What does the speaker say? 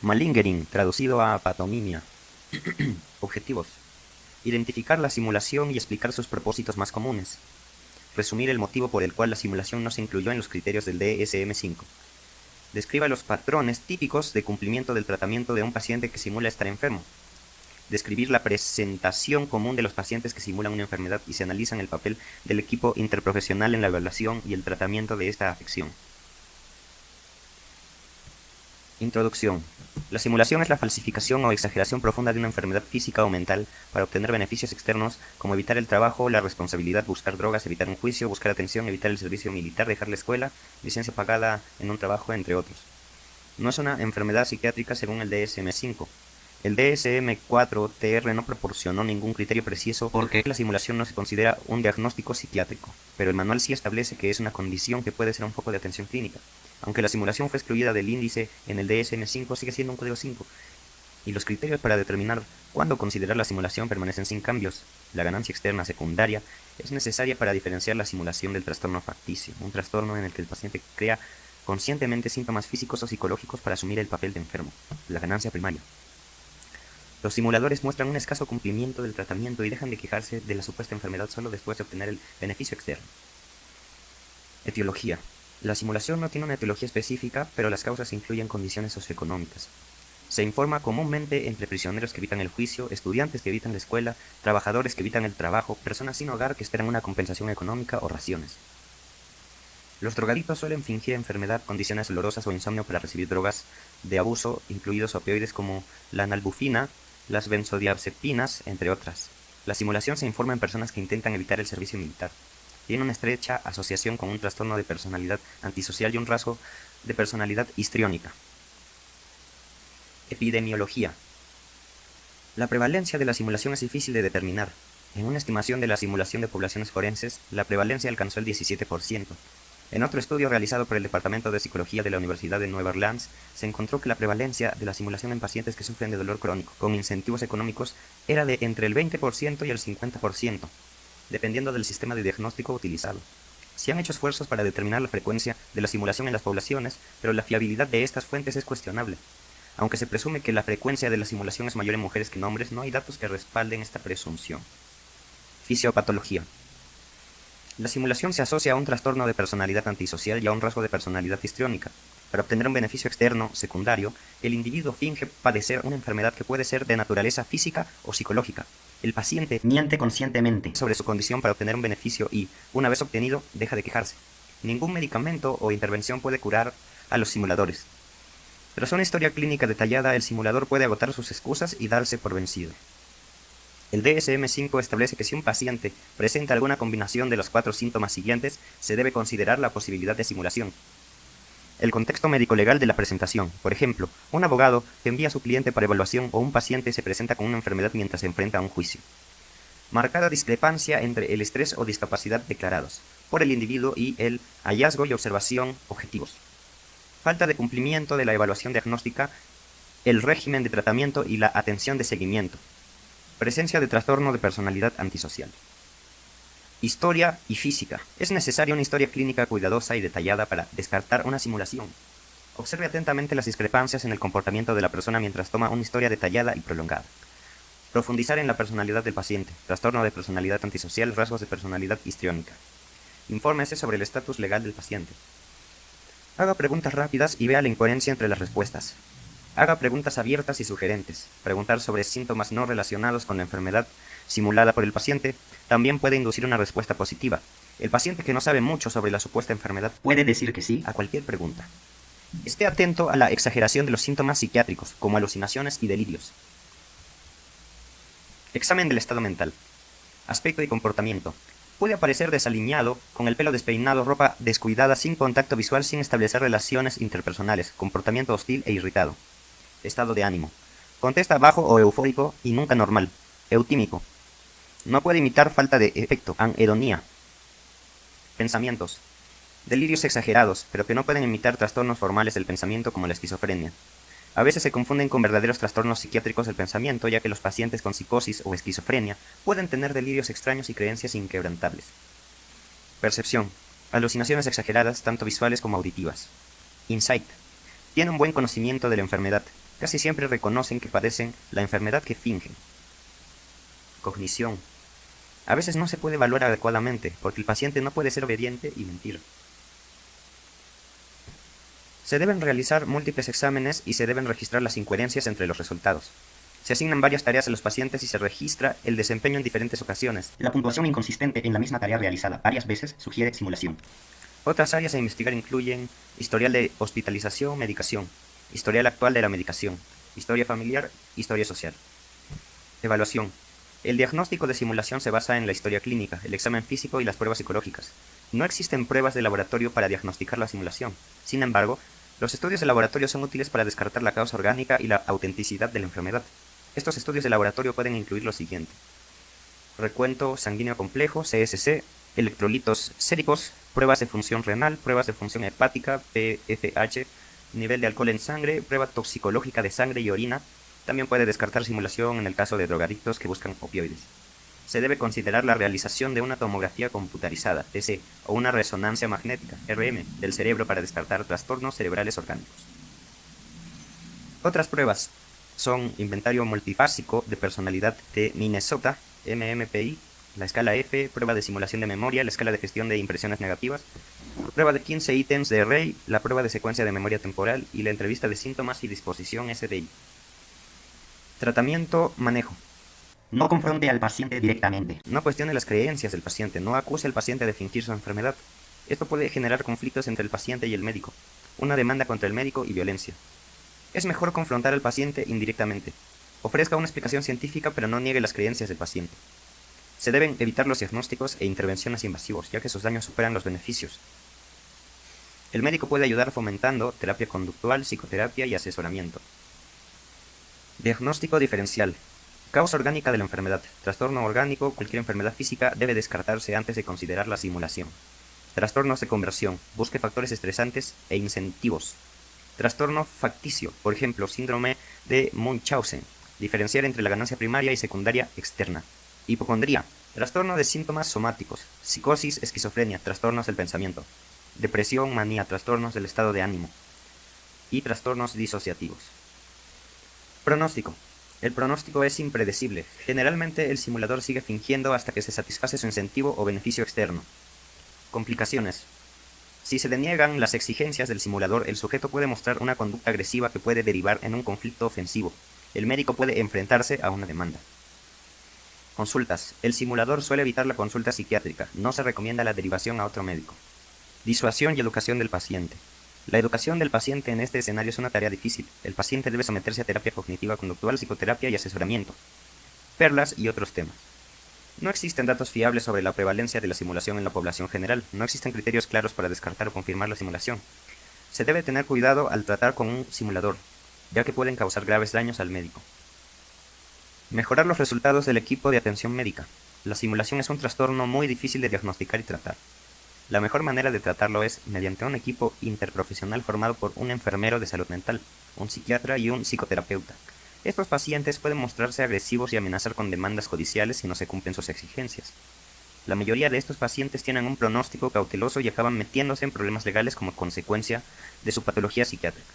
Malingering, traducido a patonimia. Objetivos. Identificar la simulación y explicar sus propósitos más comunes. Resumir el motivo por el cual la simulación no se incluyó en los criterios del DSM-5. Describa los patrones típicos de cumplimiento del tratamiento de un paciente que simula estar enfermo. Describir la presentación común de los pacientes que simulan una enfermedad y se analizan el papel del equipo interprofesional en la evaluación y el tratamiento de esta afección. Introducción. La simulación es la falsificación o exageración profunda de una enfermedad física o mental para obtener beneficios externos como evitar el trabajo, la responsabilidad, buscar drogas, evitar un juicio, buscar atención, evitar el servicio militar, dejar la escuela, licencia pagada en un trabajo, entre otros. No es una enfermedad psiquiátrica según el DSM-5. El DSM-4-TR no proporcionó ningún criterio preciso porque la simulación no se considera un diagnóstico psiquiátrico, pero el manual sí establece que es una condición que puede ser un foco de atención clínica. Aunque la simulación fue excluida del índice en el DSM-5, sigue siendo un código 5, y los criterios para determinar cuándo considerar la simulación permanecen sin cambios. La ganancia externa secundaria es necesaria para diferenciar la simulación del trastorno facticio, un trastorno en el que el paciente crea conscientemente síntomas físicos o psicológicos para asumir el papel de enfermo. La ganancia primaria. Los simuladores muestran un escaso cumplimiento del tratamiento y dejan de quejarse de la supuesta enfermedad solo después de obtener el beneficio externo. Etiología. La simulación no tiene una etiología específica, pero las causas incluyen condiciones socioeconómicas. Se informa comúnmente entre prisioneros que evitan el juicio, estudiantes que evitan la escuela, trabajadores que evitan el trabajo, personas sin hogar que esperan una compensación económica o raciones. Los drogadictos suelen fingir enfermedad, condiciones dolorosas o insomnio para recibir drogas de abuso, incluidos opioides como la nalbufina, las benzodiazepinas, entre otras. La simulación se informa en personas que intentan evitar el servicio militar. Tiene una estrecha asociación con un trastorno de personalidad antisocial y un rasgo de personalidad histriónica. Epidemiología. La prevalencia de la simulación es difícil de determinar. En una estimación de la simulación de poblaciones forenses, la prevalencia alcanzó el 17%. En otro estudio realizado por el Departamento de Psicología de la Universidad de Nueva Orleans, se encontró que la prevalencia de la simulación en pacientes que sufren de dolor crónico con incentivos económicos era de entre el 20% y el 50%, dependiendo del sistema de diagnóstico utilizado. Se han hecho esfuerzos para determinar la frecuencia de la simulación en las poblaciones, pero la fiabilidad de estas fuentes es cuestionable. Aunque se presume que la frecuencia de la simulación es mayor en mujeres que en hombres, no hay datos que respalden esta presunción. Fisiopatología. La simulación se asocia a un trastorno de personalidad antisocial y a un rasgo de personalidad histriónica. Para obtener un beneficio externo, secundario, el individuo finge padecer una enfermedad que puede ser de naturaleza física o psicológica. El paciente miente conscientemente sobre su condición para obtener un beneficio y, una vez obtenido, deja de quejarse. Ningún medicamento o intervención puede curar a los simuladores. Tras una historia clínica detallada, el simulador puede agotar sus excusas y darse por vencido. El DSM-5 establece que si un paciente presenta alguna combinación de los 4 síntomas siguientes, se debe considerar la posibilidad de simulación. El contexto médico-legal de la presentación. Por ejemplo, un abogado que envía a su cliente para evaluación o un paciente se presenta con una enfermedad mientras se enfrenta a un juicio. Marcada discrepancia entre el estrés o discapacidad declarados por el individuo y el hallazgo y observación objetivos. Falta de cumplimiento de la evaluación diagnóstica, el régimen de tratamiento y la atención de seguimiento. Presencia de trastorno de personalidad antisocial. Historia y física. Es necesaria una historia clínica cuidadosa y detallada para descartar una simulación. Observe atentamente las discrepancias en el comportamiento de la persona mientras toma una historia detallada y prolongada. Profundizar en la personalidad del paciente. Trastorno de personalidad antisocial, rasgos de personalidad histriónica. Infórmese sobre el estatus legal del paciente. Haga preguntas rápidas y vea la incoherencia entre las respuestas. Haga preguntas abiertas y sugerentes. Preguntar sobre síntomas no relacionados con la enfermedad simulada por el paciente también puede inducir una respuesta positiva. El paciente que no sabe mucho sobre la supuesta enfermedad puede decir que sí a cualquier pregunta. Esté atento a la exageración de los síntomas psiquiátricos, como alucinaciones y delirios. Examen del estado mental. Aspecto y comportamiento. Puede aparecer desaliñado, con el pelo despeinado, ropa descuidada, sin contacto visual, sin establecer relaciones interpersonales, comportamiento hostil e irritado. Estado de ánimo. Contesta bajo o eufórico y nunca normal. Eutímico. No puede imitar falta de efecto. Anhedonía. Pensamientos. Delirios exagerados, pero que no pueden imitar trastornos formales del pensamiento como la esquizofrenia. A veces se confunden con verdaderos trastornos psiquiátricos del pensamiento, ya que los pacientes con psicosis o esquizofrenia pueden tener delirios extraños y creencias inquebrantables. Percepción. Alucinaciones exageradas, tanto visuales como auditivas. Insight. Tiene un buen conocimiento de la enfermedad. Casi siempre reconocen que padecen la enfermedad que fingen. Cognición. A veces no se puede evaluar adecuadamente, porque el paciente no puede ser obediente y mentir. Se deben realizar múltiples exámenes y se deben registrar las incoherencias entre los resultados. Se asignan varias tareas a los pacientes y se registra el desempeño en diferentes ocasiones. La puntuación inconsistente en la misma tarea realizada varias veces sugiere simulación. Otras áreas a investigar incluyen historial de hospitalización, medicación, historial actual de la medicación, historia familiar, historia social. Evaluación. El diagnóstico de simulación se basa en la historia clínica, el examen físico y las pruebas psicológicas. No existen pruebas de laboratorio para diagnosticar la simulación. Sin embargo, los estudios de laboratorio son útiles para descartar la causa orgánica y la autenticidad de la enfermedad. Estos estudios de laboratorio pueden incluir lo siguiente: recuento sanguíneo complejo, CSC, electrolitos séricos, pruebas de función renal, pruebas de función hepática, PFH, nivel de alcohol en sangre, prueba toxicológica de sangre y orina. También puede descartar simulación en el caso de drogadictos que buscan opioides. Se debe considerar la realización de una tomografía computarizada, TC, o una resonancia magnética, RM, del cerebro para descartar trastornos cerebrales orgánicos. Otras pruebas son inventario multifásico de personalidad de Minnesota, MMPI, la escala F, prueba de simulación de memoria, la escala de gestión de impresiones negativas, prueba de 15 ítems de Rey, la prueba de secuencia de memoria temporal y la entrevista de síntomas y disposición SDI. Tratamiento, manejo. No confronte al paciente directamente. No cuestione las creencias del paciente, no acuse al paciente de fingir su enfermedad. Esto puede generar conflictos entre el paciente y el médico, una demanda contra el médico y violencia. Es mejor confrontar al paciente indirectamente. Ofrezca una explicación científica, pero no niegue las creencias del paciente. Se deben evitar los diagnósticos e intervenciones invasivos, ya que sus daños superan los beneficios. El médico puede ayudar fomentando terapia conductual, psicoterapia y asesoramiento. Diagnóstico diferencial. Causa orgánica de la enfermedad. Trastorno orgánico, cualquier enfermedad física debe descartarse antes de considerar la simulación. Trastornos de conversión. Busque factores estresantes e incentivos. Trastorno facticio, por ejemplo, síndrome de Munchausen. Diferenciar entre la ganancia primaria y secundaria externa. Hipocondría. Trastorno de síntomas somáticos. Psicosis, esquizofrenia, trastornos del pensamiento. Depresión, manía, trastornos del estado de ánimo. Y trastornos disociativos. Pronóstico. El pronóstico es impredecible. Generalmente el simulador sigue fingiendo hasta que se satisface su incentivo o beneficio externo. Complicaciones. Si se deniegan las exigencias del simulador, el sujeto puede mostrar una conducta agresiva que puede derivar en un conflicto ofensivo. El médico puede enfrentarse a una demanda. Consultas. El simulador suele evitar la consulta psiquiátrica. No se recomienda la derivación a otro médico. Disuasión y educación del paciente. La educación del paciente en este escenario es una tarea difícil. El paciente debe someterse a terapia cognitiva conductual, psicoterapia y asesoramiento. Perlas y otros temas. No existen datos fiables sobre la prevalencia de la simulación en la población general. No existen criterios claros para descartar o confirmar la simulación. Se debe tener cuidado al tratar con un simulador, ya que pueden causar graves daños al médico. Mejorar los resultados del equipo de atención médica. La simulación es un trastorno muy difícil de diagnosticar y tratar. La mejor manera de tratarlo es mediante un equipo interprofesional formado por un enfermero de salud mental, un psiquiatra y un psicoterapeuta. Estos pacientes pueden mostrarse agresivos y amenazar con demandas judiciales si no se cumplen sus exigencias. La mayoría de estos pacientes tienen un pronóstico cauteloso y acaban metiéndose en problemas legales como consecuencia de su patología psiquiátrica.